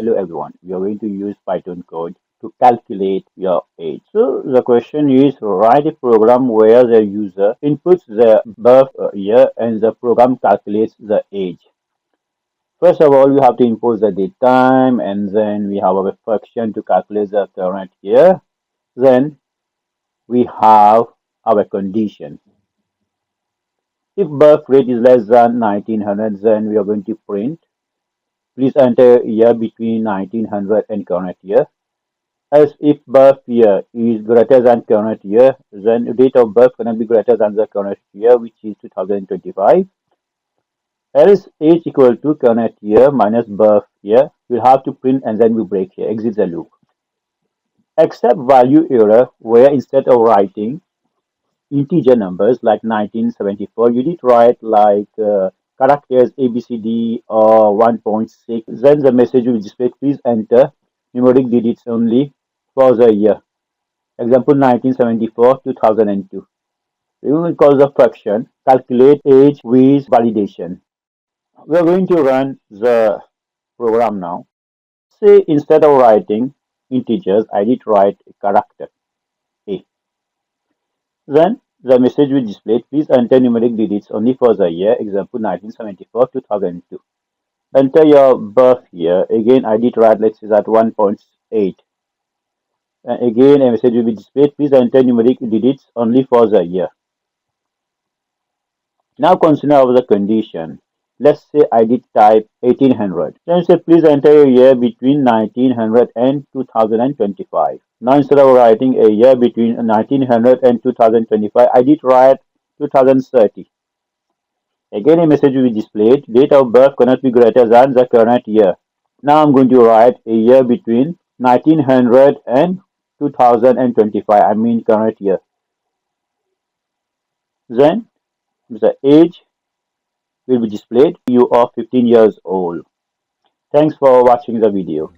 Hello everyone, we are going to use Python code to calculate your age. So the question is, write a program where the user inputs the birth year and the program calculates the age. First of all, we have to impose the date time, and then we have a function to calculate the current year. Then we have our condition. If birth rate is less than 1900, then we are going to print. Please enter year between 1900 and current year. As if birth year is greater than current year, then date of birth cannot be greater than the current year, which is 2025. Else age equal to current year minus birth year. We'll have to print and then we break here, exit the loop. Except value error, where instead of writing integer numbers like 1974, you did write like characters ABCD or 1.6. Then the message will display, please enter numeric digits only for the year. Example 1974, 2002. We will call the function calculate age with validation. We are going to run the program now. Say instead of writing integers, I did write a character A. Then the message will display, please enter numeric digits only for the year, example 1974, 2002. Enter your birth year. Again, I did write, let's say that 1.8. And again, a message will be displayed, please enter numeric digits only for the year. Now consider the condition. Let's say I did type 1800. Then say please enter a year between 1900 and 2025. Now instead of writing a year between 1900 and 2025, I did write 2030. Again a message will be displayed. Date of birth cannot be greater than the current year. Now I'm going to write a year between 1900 and 2025. I mean current year. Then the age will be displayed. You are 15 years old. Thanks for watching the video.